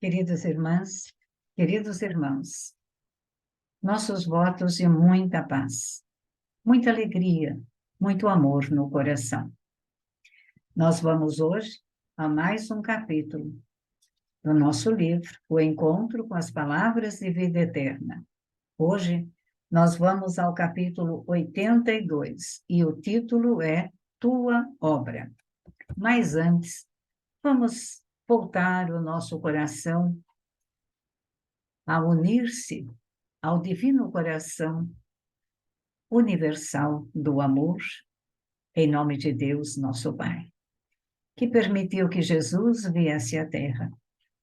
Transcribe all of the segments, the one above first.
Queridas irmãs, queridos irmãos, nossos votos de muita paz, muita alegria, muito amor no coração. Nós vamos hoje a mais um capítulo do nosso livro, O Encontro com as Palavras de Vida Eterna. Hoje, nós vamos ao capítulo 82 e o título é Tua Obra. Mas antes, vamos voltar o nosso coração a unir-se ao divino coração universal do amor, em nome de Deus, nosso Pai, que permitiu que Jesus viesse à Terra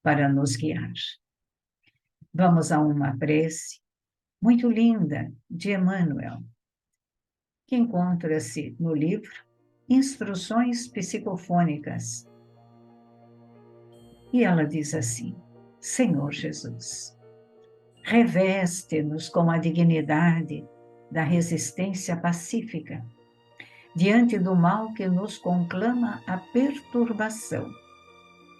para nos guiar. Vamos a uma prece muito linda de Emmanuel, que encontra-se no livro Instruções Psicofônicas. E ela diz assim: Senhor Jesus, reveste-nos com a dignidade da resistência pacífica diante do mal que nos conclama a perturbação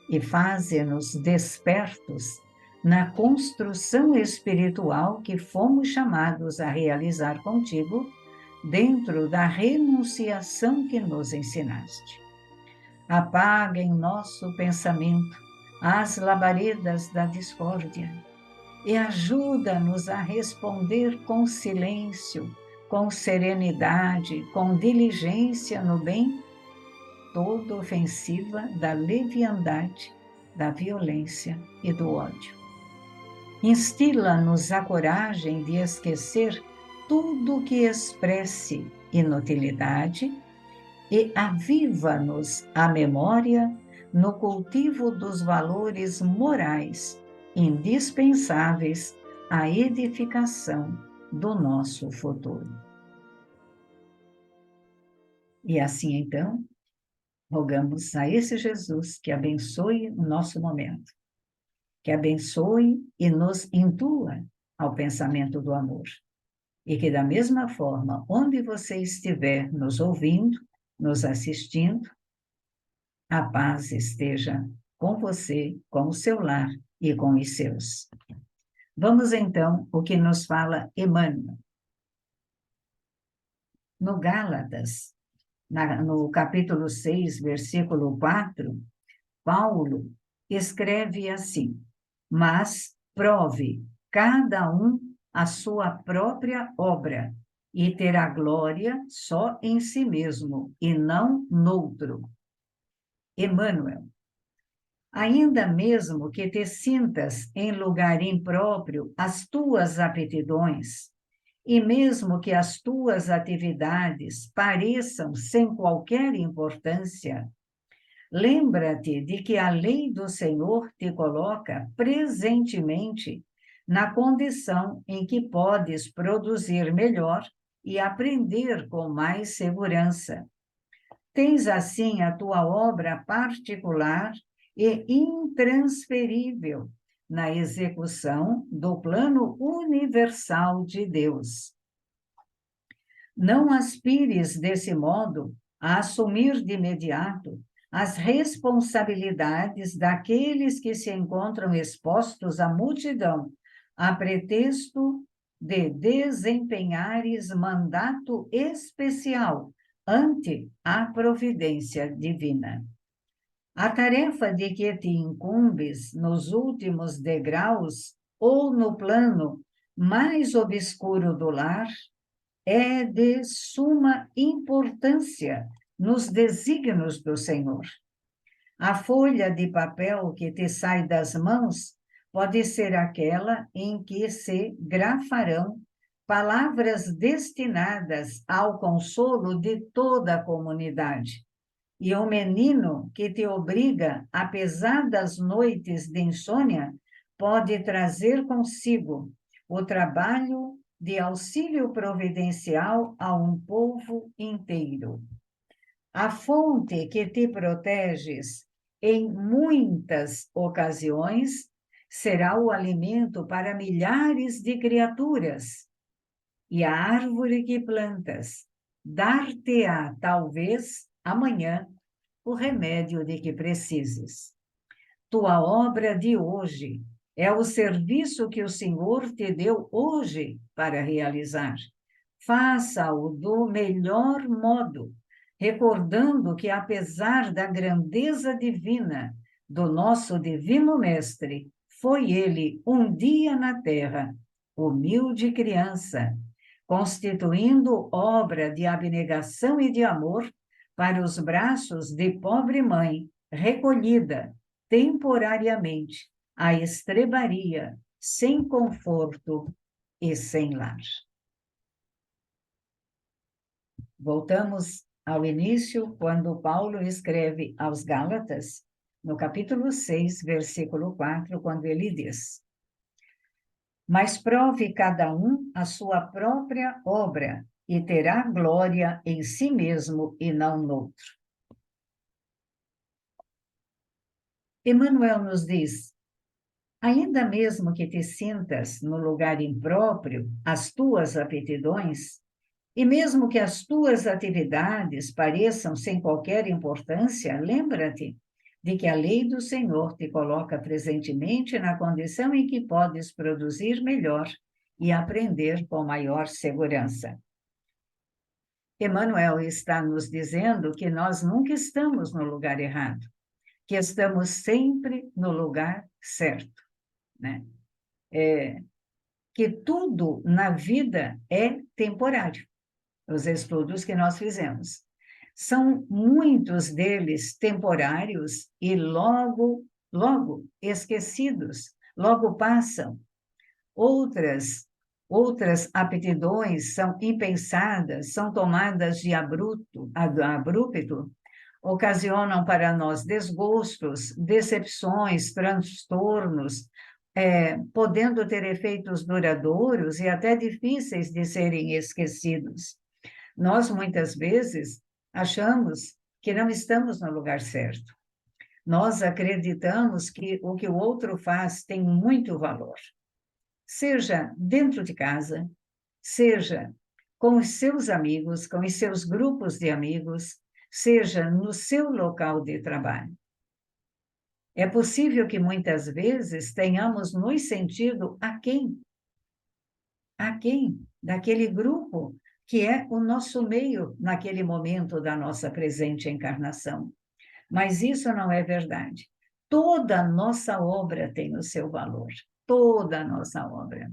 e faze-nos despertos na construção espiritual que fomos chamados a realizar contigo dentro da renunciação que nos ensinaste. Apaga em nosso pensamento as labaredas da discórdia e ajuda-nos a responder com silêncio, com serenidade, com diligência no bem, toda ofensiva da leviandade, da violência e do ódio. Instila-nos a coragem de esquecer tudo que expresse inutilidade e aviva-nos a memória no cultivo dos valores morais indispensáveis à edificação do nosso futuro. E assim, então, rogamos a esse Jesus que abençoe o nosso momento, que abençoe e nos indua ao pensamento do amor. E que, da mesma forma, onde você estiver nos ouvindo, nos assistindo, a paz esteja com você, com o seu lar e com os seus. Vamos então o que nos fala Emmanuel. No Gálatas, no capítulo 6, versículo 4, Paulo escreve assim: mas prove cada um a sua própria obra e terá glória só em si mesmo e não noutro. Emmanuel. Ainda mesmo que te sintas em lugar impróprio as tuas aptidões, e mesmo que as tuas atividades pareçam sem qualquer importância, lembra-te de que a lei do Senhor te coloca presentemente na condição em que podes produzir melhor e aprender com mais segurança. Tens assim a tua obra particular e intransferível na execução do plano universal de Deus. Não aspires, desse modo, a assumir de imediato as responsabilidades daqueles que se encontram expostos à multidão, a pretexto de desempenhares mandato especial ante a providência divina. A tarefa de que te incumbes nos últimos degraus ou no plano mais obscuro do lar é de suma importância nos desígnios do Senhor. A folha de papel que te sai das mãos pode ser aquela em que se grafarão palavras destinadas ao consolo de toda a comunidade. E o menino que te obriga a pesadas noites de insônia pode trazer consigo o trabalho de auxílio providencial a um povo inteiro. A fonte que te proteges em muitas ocasiões será o alimento para milhares de criaturas. E a árvore que plantas dar-te-á, talvez, amanhã, o remédio de que precises. tua obra de hoje. É o serviço que o Senhor te deu hoje para realizar. Faça-o do melhor modo, recordando que, apesar da grandeza divina do nosso Divino Mestre, foi ele um dia na terra, humilde criança, constituindo obra de abnegação e de amor para os braços de pobre mãe, recolhida temporariamente à estrebaria, sem conforto e sem lar. Voltamos ao início, quando Paulo escreve aos Gálatas, no capítulo 6, versículo 4, quando ele diz: mas prove cada um a sua própria obra, e terá glória em si mesmo e não noutro. Emmanuel nos diz: ainda mesmo que te sintas no lugar impróprio, as tuas aptidões, e mesmo que as tuas atividades pareçam sem qualquer importância, lembra-te de que a lei do Senhor te coloca presentemente na condição em que podes produzir melhor e aprender com maior segurança. Emmanuel está nos dizendo que nós nunca estamos no lugar errado, que estamos sempre no lugar certo, né? Que tudo na vida é temporário. Os estudos que nós fizemos. São muitos deles temporários e logo esquecidos, logo passam. Outras aptidões são impensadas, são tomadas de abrupto, ocasionam para nós desgostos, decepções, transtornos, podendo ter efeitos duradouros e até difíceis de serem esquecidos. Nós, muitas vezes, achamos que não estamos no lugar certo. Nós acreditamos que o que o outro faz tem muito valor. Seja dentro de casa, seja com os seus amigos, com os seus grupos de amigos, seja no seu local de trabalho. É possível que muitas vezes tenhamos nos sentido aquém daquele grupo que é o nosso meio naquele momento da nossa presente encarnação. Mas isso não é verdade. Toda a nossa obra tem o seu valor, toda a nossa obra.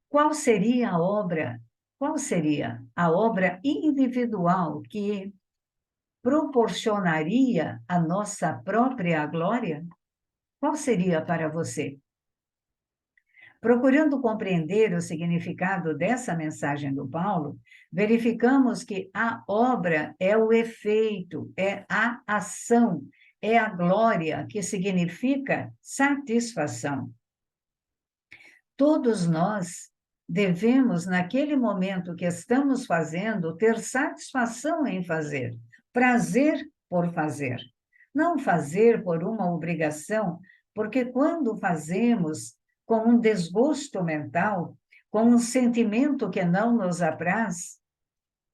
Qual seria a obra? Qual seria a obra individual que proporcionaria a nossa própria glória? Qual seria para você? Procurando compreender o significado dessa mensagem do Paulo, verificamos que a obra é o efeito, é a ação, é a glória, que significa satisfação. Todos nós devemos, naquele momento que estamos fazendo, ter satisfação em fazer, prazer por fazer. Não fazer por uma obrigação, porque quando fazemos com um desgosto mental, com um sentimento que não nos apraz,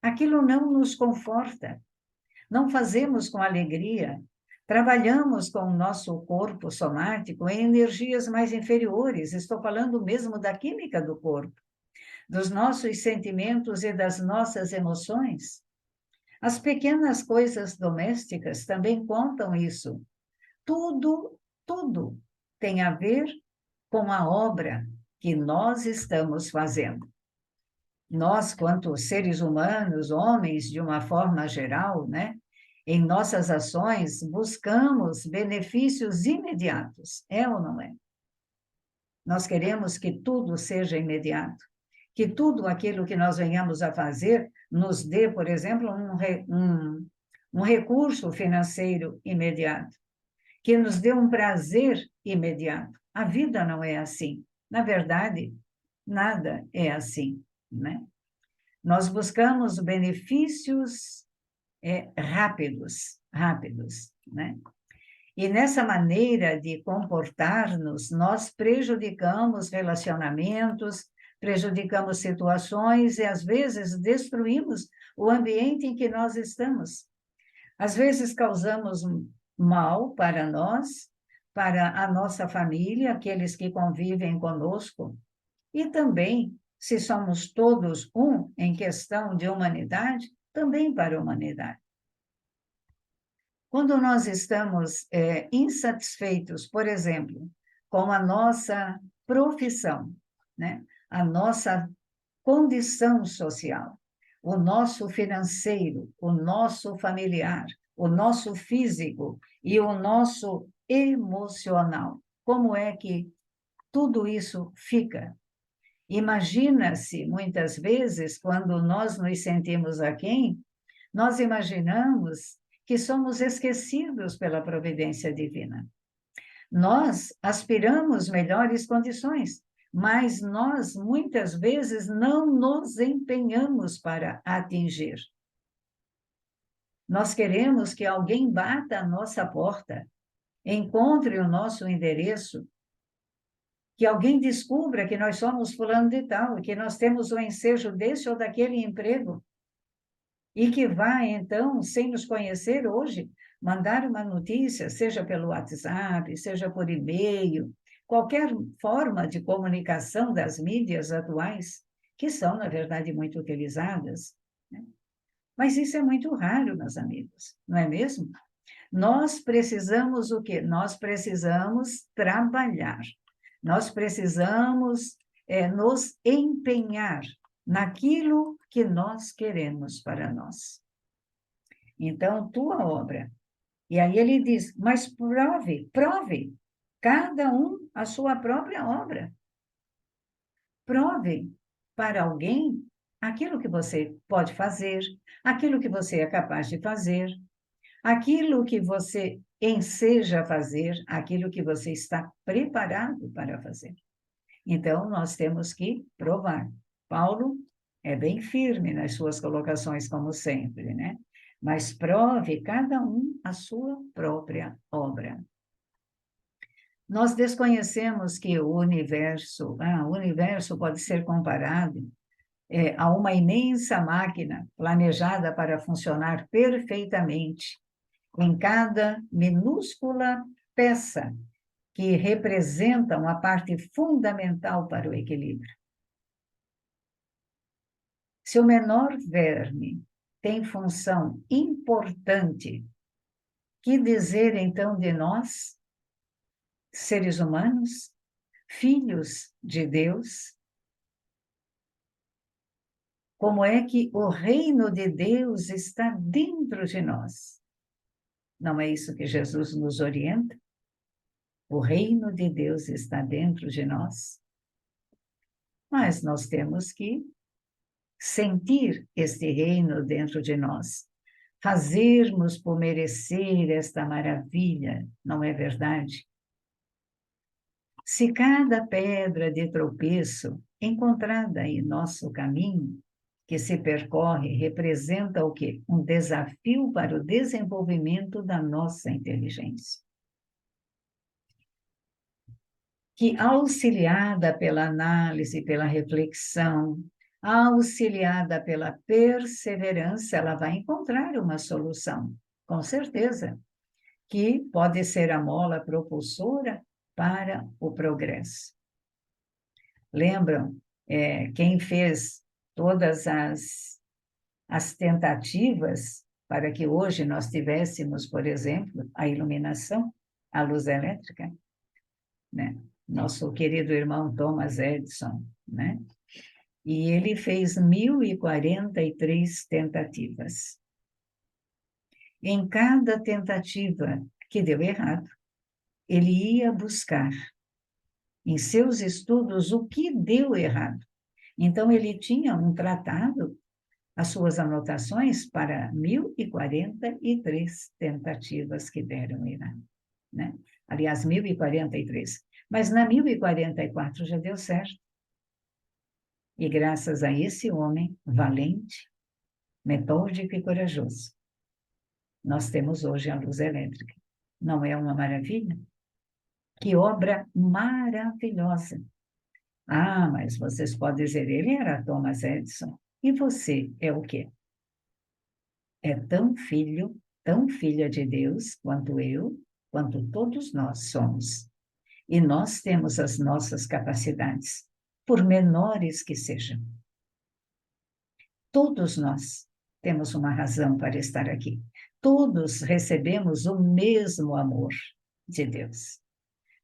aquilo não nos conforta. Não fazemos com alegria. Trabalhamos com o nosso corpo somático em energias mais inferiores. Estou falando mesmo da química do corpo, dos nossos sentimentos e das nossas emoções. As pequenas coisas domésticas também contam isso. Tudo tem a ver com a obra que nós estamos fazendo. Nós, quanto seres humanos, homens, de uma forma geral, né, em nossas ações, buscamos benefícios imediatos, é ou não é? Nós queremos que tudo seja imediato, que tudo aquilo que nós venhamos a fazer nos dê, por exemplo, um recurso financeiro imediato, que nos dê um prazer imediato. A vida não é assim. Na verdade, nada é assim, né? Nós buscamos benefícios rápidos, né? E nessa maneira de comportar-nos, nós prejudicamos relacionamentos, prejudicamos situações e, às vezes, destruímos o ambiente em que nós estamos. Às vezes, causamos mal para nós para a nossa família, aqueles que convivem conosco, e também, se somos todos um em questão de humanidade, também para a humanidade. Quando nós estamos insatisfeitos, por exemplo, com a nossa profissão, né? A nossa condição social, o nosso financeiro, o nosso familiar, o nosso físico e o nosso emocional. Como é que tudo isso fica? Imagina-se, muitas vezes, quando nós nos sentimos aquém, nós imaginamos que somos esquecidos pela providência divina. Nós aspiramos melhores condições, mas nós, muitas vezes, não nos empenhamos para atingir. Nós queremos que alguém bata a nossa porta, encontre o nosso endereço, que alguém descubra que nós somos fulano de tal, que nós temos o ensejo desse ou daquele emprego, e que vá, então, sem nos conhecer hoje, mandar uma notícia, seja pelo WhatsApp, seja por e-mail, qualquer forma de comunicação das mídias atuais, que são, na verdade, muito utilizadas, né? Mas isso é muito raro, meus amigos, não é mesmo? Nós precisamos o quê? Nós precisamos trabalhar. Nós precisamos nos empenhar naquilo que nós queremos para nós. Então, tua obra. E aí ele diz, mas prove, cada um a sua própria obra. Prove para alguém aquilo que você pode fazer, aquilo que você é capaz de fazer, aquilo que você enseja fazer, aquilo que você está preparado para fazer. Então, nós temos que provar. Paulo é bem firme nas suas colocações, como sempre, né? Mas prove cada um a sua própria obra. Nós desconhecemos que o universo pode ser comparado a uma imensa máquina planejada para funcionar perfeitamente em cada minúscula peça que representam a parte fundamental para o equilíbrio. Se o menor verme tem função importante, que dizer então de nós, seres humanos, filhos de Deus? Como é que o reino de Deus está dentro de nós? Não é isso que Jesus nos orienta? O reino de Deus está dentro de nós. Mas nós temos que sentir este reino dentro de nós, fazermos por merecer esta maravilha, não é verdade? Se cada pedra de tropeço encontrada em nosso caminho, que se percorre, representa o quê? Um desafio para o desenvolvimento da nossa inteligência. Que, auxiliada pela análise, pela reflexão, auxiliada pela perseverança, ela vai encontrar uma solução, com certeza, que pode ser a mola propulsora para o progresso. Lembram, quem fez todas as tentativas para que hoje nós tivéssemos, por exemplo, a iluminação, a luz elétrica, né? Nosso querido irmão Thomas Edison, né? E ele fez 1043 tentativas. Em cada tentativa que deu errado, ele ia buscar em seus estudos o que deu errado. Então, ele tinha um tratado, as suas anotações para 1043 tentativas que deram errado, né? Aliás, 1043. Mas na 1044 já deu certo. E graças a esse homem valente, metódico e corajoso, nós temos hoje a luz elétrica. Não é uma maravilha? Que obra maravilhosa! Ah, mas vocês podem dizer, ele era Thomas Edison. E você é o quê? É tão filho, tão filha de Deus quanto eu, quanto todos nós somos. E nós temos as nossas capacidades, por menores que sejam. Todos nós temos uma razão para estar aqui. Todos recebemos o mesmo amor de Deus.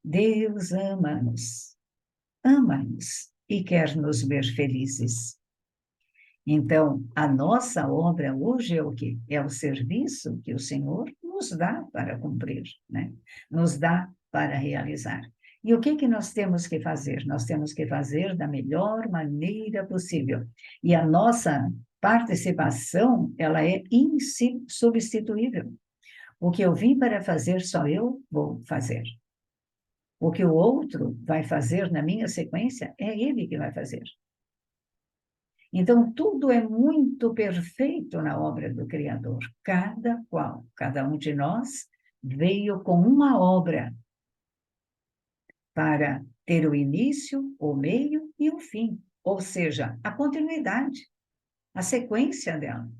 Deus ama-nos e quer nos ver felizes. Então, a nossa obra hoje é o quê? É o serviço que o Senhor nos dá para cumprir, né? Nos dá para realizar. E o que que nós temos que fazer? Nós temos que fazer da melhor maneira possível. E a nossa participação, ela é insubstituível. O que eu vim para fazer, só eu vou fazer. O que o outro vai fazer na minha sequência, é ele que vai fazer. Então, tudo é muito perfeito na obra do Criador. Cada um de nós veio com uma obra para ter o início, o meio e o fim. Ou seja, a continuidade, a sequência dela.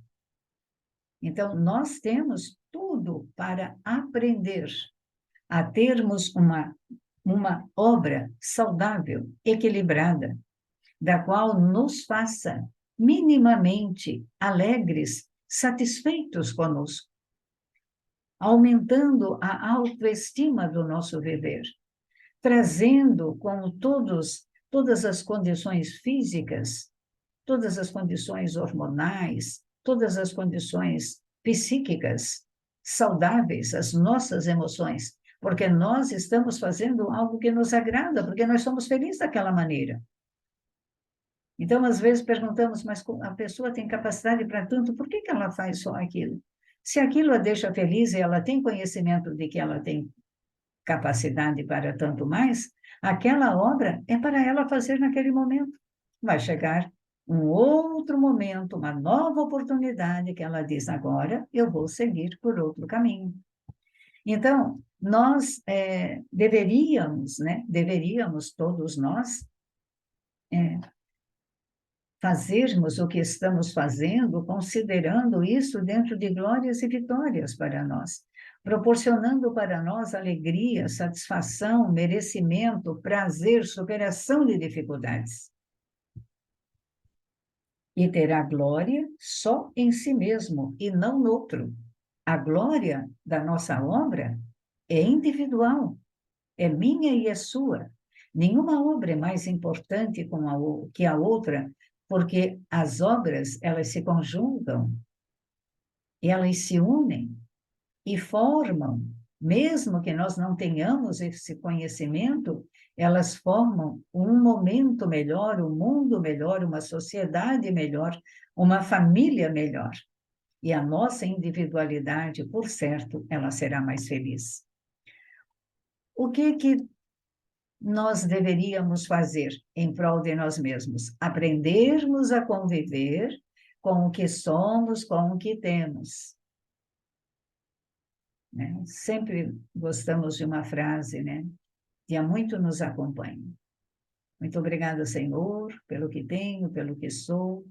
Então, nós temos tudo para aprender a termos uma obra saudável, equilibrada, da qual nos faça minimamente alegres, satisfeitos conosco, aumentando a autoestima do nosso viver, trazendo com todas as condições físicas, todas as condições hormonais, todas as condições psíquicas saudáveis, as nossas emoções, porque nós estamos fazendo algo que nos agrada, porque nós somos felizes daquela maneira. Então, às vezes perguntamos, mas a pessoa tem capacidade para tanto, por que que ela faz só aquilo? Se aquilo a deixa feliz e ela tem conhecimento de que ela tem capacidade para tanto mais, aquela obra é para ela fazer naquele momento. Vai chegar um outro momento, uma nova oportunidade que ela diz, agora eu vou seguir por outro caminho. Então, nós deveríamos todos nós fazermos o que estamos fazendo, considerando isso dentro de glórias e vitórias para nós, proporcionando para nós alegria, satisfação, merecimento, prazer, superação de dificuldades. E terá glória só em si mesmo e não no outro. A glória da nossa obra é individual, é minha e é sua. Nenhuma obra é mais importante que a outra, porque as obras, elas se conjugam, elas se unem e formam, mesmo que nós não tenhamos esse conhecimento, elas formam um momento melhor, um mundo melhor, uma sociedade melhor, uma família melhor. E a nossa individualidade, por certo, ela será mais feliz. O que nós deveríamos fazer em prol de nós mesmos? Aprendermos a conviver com o que somos, com o que temos. Né? Sempre gostamos de uma frase, né? Que há muito nos acompanha. Muito obrigada, Senhor, pelo que tenho, pelo que sou,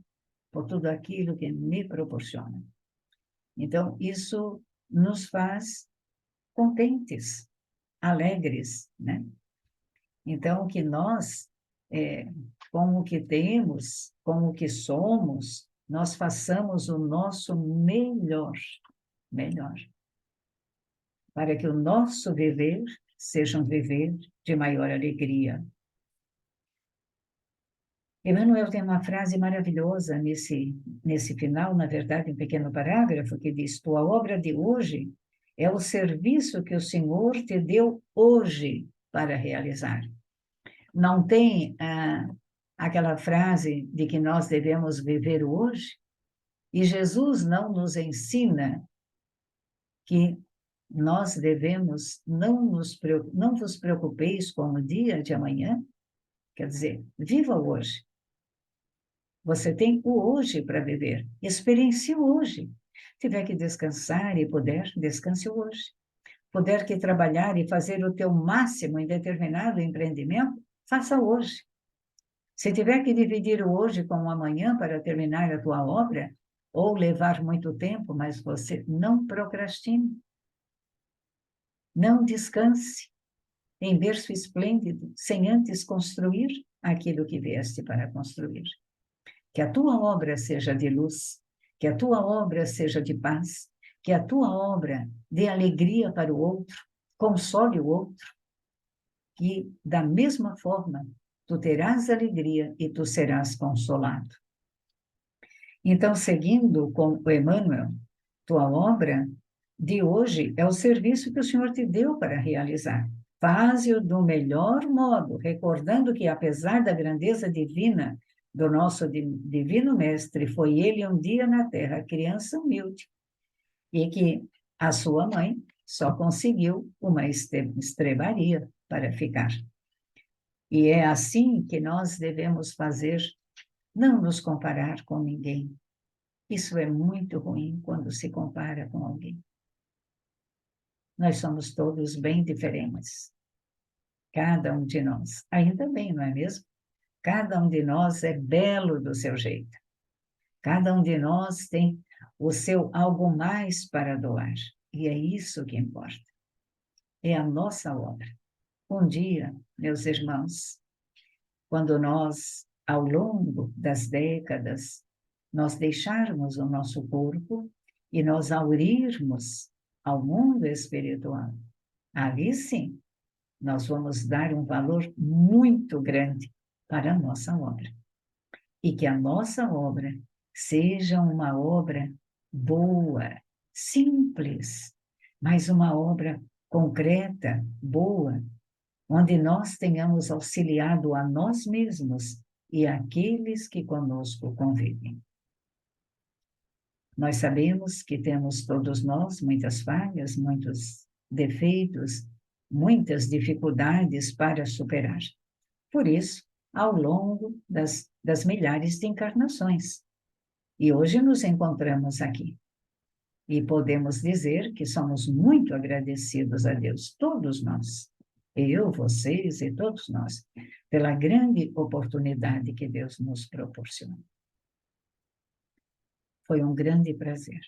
por tudo aquilo que me proporciona. Então, isso nos faz contentes, alegres, né? Então, que nós, com o que temos, com o que somos, nós façamos o nosso melhor, para que o nosso viver seja um viver de maior alegria. Emmanuel tem uma frase maravilhosa nesse final, na verdade, um pequeno parágrafo, que diz: tua obra de hoje é o serviço que o Senhor te deu hoje para realizar. Não tem aquela frase de que nós devemos viver o hoje? E Jesus não nos ensina que nós devemos não vos preocupeis com o dia de amanhã? Quer dizer, viva o hoje. Você tem o hoje para viver. Experiencie o hoje. Se tiver que descansar e puder, descanse o hoje. Puder que trabalhar e fazer o teu máximo em determinado empreendimento, faça hoje. Se tiver que dividir o hoje com o amanhã para terminar a tua obra, ou levar muito tempo, mas você não procrastine. Não descanse em berço esplêndido, sem antes construir aquilo que vieste para construir. Que a tua obra seja de luz, que a tua obra seja de paz, que a tua obra dê alegria para o outro, console o outro, que da mesma forma tu terás alegria e tu serás consolado. Então, seguindo com o Emmanuel, tua obra de hoje é o serviço que o Senhor te deu para realizar. Faze-o do melhor modo, recordando que, apesar da grandeza divina do nosso divino mestre, foi ele um dia na terra, criança humilde, e que a sua mãe só conseguiu uma estrebaria para ficar. E é assim que nós devemos fazer, não nos comparar com ninguém. Isso é muito ruim quando se compara com alguém. Nós somos todos bem diferentes. Cada um de nós. Ainda bem, não é mesmo? Cada um de nós é belo do seu jeito. Cada um de nós tem o seu algo mais para doar. E é isso que importa. É a nossa obra. Um dia, meus irmãos, quando nós, ao longo das décadas, nós deixarmos o nosso corpo e nós aurirmos ao mundo espiritual, ali sim, nós vamos dar um valor muito grande para a nossa obra. E que a nossa obra seja uma obra boa, simples, mas uma obra concreta, boa, onde nós tenhamos auxiliado a nós mesmos e aqueles que conosco convivem. Nós sabemos que temos todos nós muitas falhas, muitos defeitos, muitas dificuldades para superar. Por isso, ao longo das milhares de encarnações. E hoje nos encontramos aqui. E podemos dizer que somos muito agradecidos a Deus, todos nós. Eu, vocês e todos nós, pela grande oportunidade que Deus nos proporcionou. Foi um grande prazer.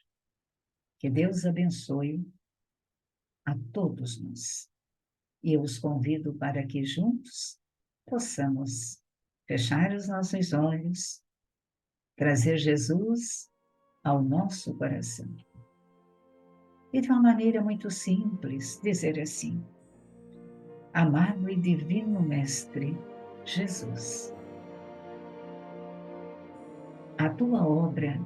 Que Deus abençoe a todos nós. E eu os convido para que juntos possamos fechar os nossos olhos, trazer Jesus ao nosso coração. E de uma maneira muito simples, dizer assim: amado e divino Mestre Jesus, a tua obra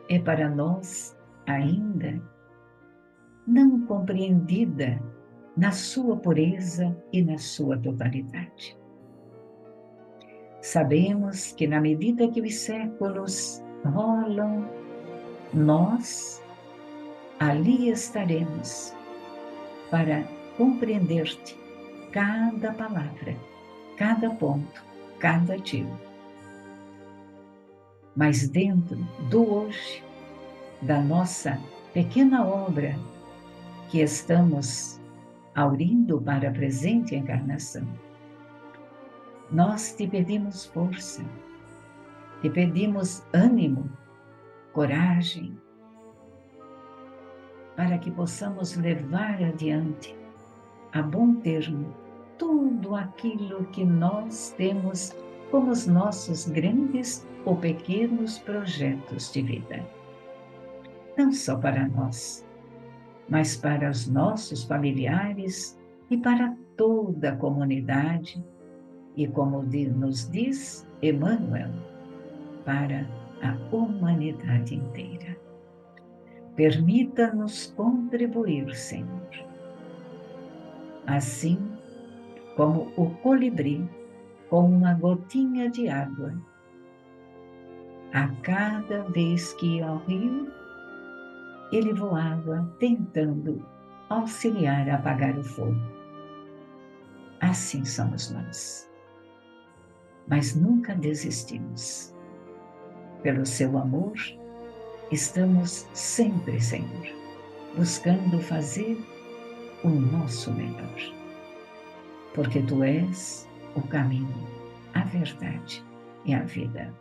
é para nós ainda não compreendida na sua pureza e na sua totalidade. Sabemos que na medida que os séculos rolam, nós ali estaremos para compreender-te cada palavra, cada ponto, cada tiro. Mas dentro do hoje, da nossa pequena obra que estamos aurindo para a presente encarnação, nós te pedimos força, te pedimos ânimo, coragem, para que possamos levar adiante a bom termo tudo aquilo que nós temos como os nossos grandes ou pequenos projetos de vida. Não só para nós, mas para os nossos familiares e para toda a comunidade, e como nos diz Emmanuel, para a humanidade inteira. Permita-nos contribuir, Senhor. Assim como o colibri com uma gotinha de água, a cada vez que ia ao rio, ele voava tentando auxiliar a apagar o fogo. Assim somos nós. Mas nunca desistimos. Pelo seu amor, estamos sempre, Senhor, buscando fazer o nosso melhor. Porque Tu és o caminho, a verdade e a vida.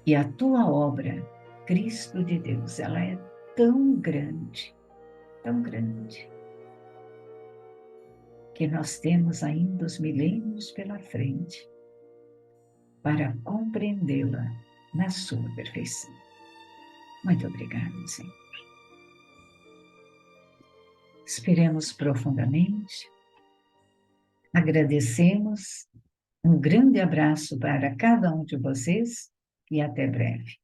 E a Tua obra, Cristo de Deus, ela é tão grande, que nós temos ainda os milênios pela frente para compreendê-la na sua perfeição. Muito obrigada, Senhor. Inspiremos profundamente, agradecemos, um grande abraço para cada um de vocês e até breve.